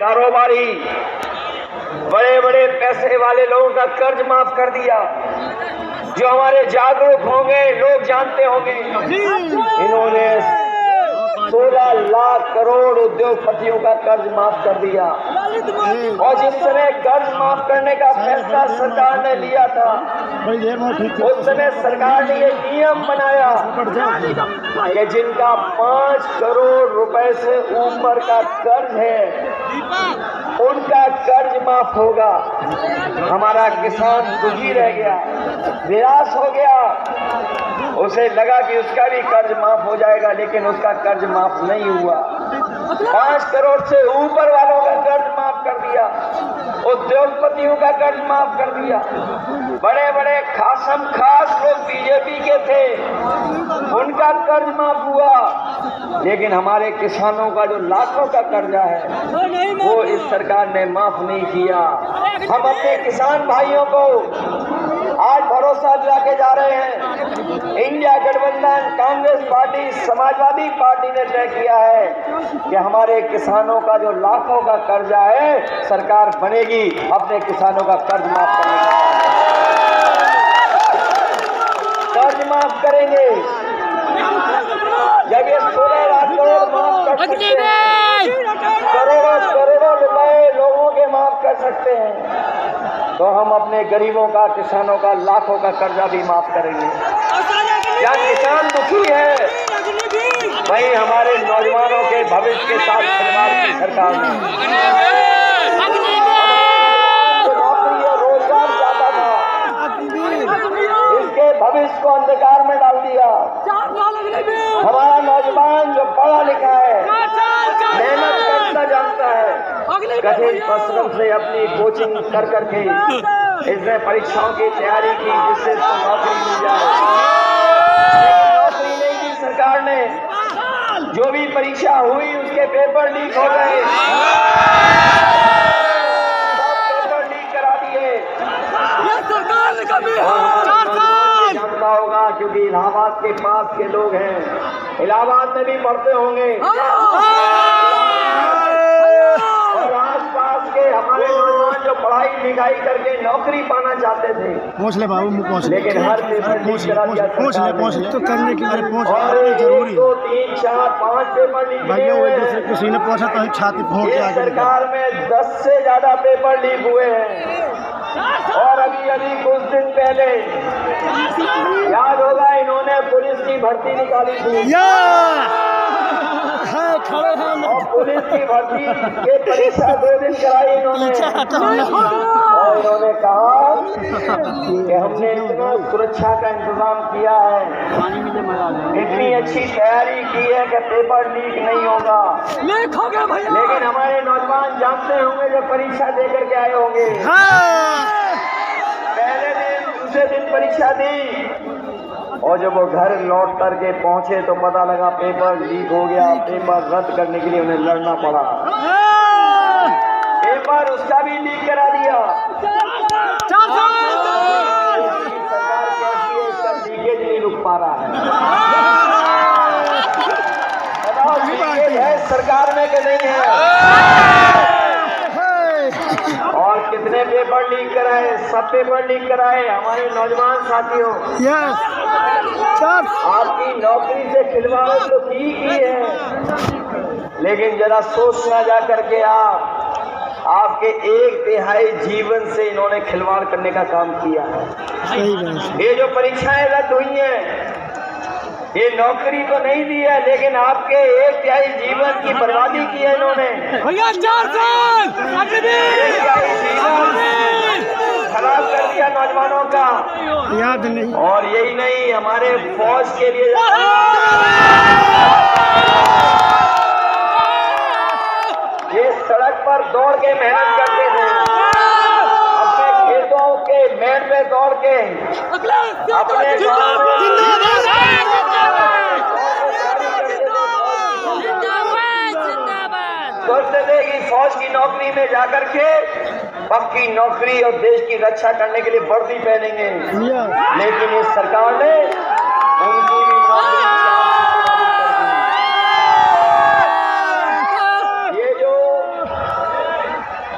कारोबारी, बड़े बड़े पैसे वाले लोगों का कर्ज माफ कर दिया। जो हमारे जागरूक होंगे लोग जानते होंगे, इन्होंने 16 लाख करोड़ उद्योगपतियों का कर्ज माफ कर दिया। और जिस समय कर्ज माफ करने का फैसला सरकार ने लिया था, उस समय सरकार ने ये नियम बनाया कि जिनका 5 करोड़ रुपए से ऊपर का कर्ज है उनका कर्ज माफ होगा। हमारा किसान दुखी रह गया, निराश हो गया, उसे लगा कि उसका भी कर्ज माफ हो जाएगा, लेकिन उसका कर्ज माफ नहीं हुआ। 5 करोड़ से ऊपर वालों का कर्ज माफ कर दिया, उद्योगपतियों का कर्ज माफ कर दिया। बड़े बड़े खासम खास लोग बीजेपी के थे, उनका कर्ज माफ हुआ, लेकिन हमारे किसानों का जो लाखों का कर्जा है वो इस सरकार ने माफ नहीं किया। हम अपने किसान भाइयों को आज भरोसा दिला के जा रहे हैं। इंडिया गठबंधन, कांग्रेस पार्टी, समाजवादी पार्टी ने तय किया है कि हमारे किसानों का जो लाखों का कर्जा है सरकार बनेगी अपने किसानों का कर्ज माफ करने का। कर्ज माफ करेंगे। जब ये 16 लाख करोड़ माफ कर सकते हैं, करोड़ों करोड़ों रुपए लोगों के माफ कर सकते हैं, तो हम अपने गरीबों का, किसानों का, लाखों का कर्जा भी माफ करेंगे। क्या किसान दुखी है? वही हमारे नौजवानों के भविष्य के साथ खिलवाड़ की सरकार ने नौकरी और रोजगार चाहता था, इसके भविष्य को अंधकार में डाल दिया। हमारा नौजवान जो पढ़ा लिखा है, मेहनत करना जानता है, कठिन परिश्रम से अपनी कोचिंग कर करके इसने परीक्षाओं की तैयारी की जिससे इसको नौकरी मिल जाए, लेकिन नौकरी नहीं दी सरकार ने। जो भी परीक्षा हुई उसके पेपर लीक हो गए, सब पेपर लीक करा दिए। जानता होगा क्योंकि इलाहाबाद के पास के लोग हैं, इलाहाबाद में भी पढ़ते होंगे, और आसपास के हमारे नौजवान जो पढ़ाई लिखाई करके नौकरी पाना चाहते थे, लेकिन हर पेपर लीक करा दिया सरकार तो करने के लिए और 1, 2, 3, 4, 5 पेपर लीक हुए हैं। किसी ने पूछा तो छाती फोड़ इस सरकार में 10 से ज्यादा पेपर लीक हुए हैं। और अभी कुछ दिन पहले याद होगा इन्होंने पुलिस की भर्ती निकाली थी, और पुलिस की भर्ती के परीक्षा 2 दिन कराई इन्होंने, और इन्होंने कहा कि हमने इतना सुरक्षा का इंतजाम किया है, इतनी अच्छी तैयारी की है कि पेपर लीक नहीं होगा। लेकिन हमारे नौजवान जानते होंगे जब परीक्षा दे करके आए होंगे, पहले दिन दूसरे दिन परीक्षा दी, और जब वो घर लौट करके पहुंचे तो पता लगा पेपर लीक हो गया। पेपर रद्द करने के लिए उन्हें लड़ना पड़ा, पेपर उसका भी लीक करा दिया। सरकार कैसी है, इसका लीकेज नहीं रुक पा रहा है। बताओ लीकेज है सरकार में कि नहीं है? और कितने पेपर लीक कराए? सब पेपर लीक कराए हमारे नौजवान साथियों। आपकी नौकरी से खिलवाड़ तो की है, लेकिन जरा सोचना जा करके आपके 1/3 जीवन से इन्होंने खिलवाड़ करने का काम किया है। ये जो परीक्षाएं रद्द हुई हैं, ये नौकरी तो नहीं दी है, लेकिन आपके 1/3 जीवन की बर्बादी की है इन्होंने। 4 साल खराब कर दिया नौजवानों का। याद नहीं। और यही नहीं, हमारे फौज के लिए ये सड़क पर दौड़ के मेहनत करते थे, अपने खेतों के मेड़ पे दौड़ के अपने गाँव सोचते थे कि फौज की नौकरी में जाकर के पक्की नौकरी और देश की रक्षा करने के लिए वर्दी पहनेंगे, लेकिन इस सरकार ने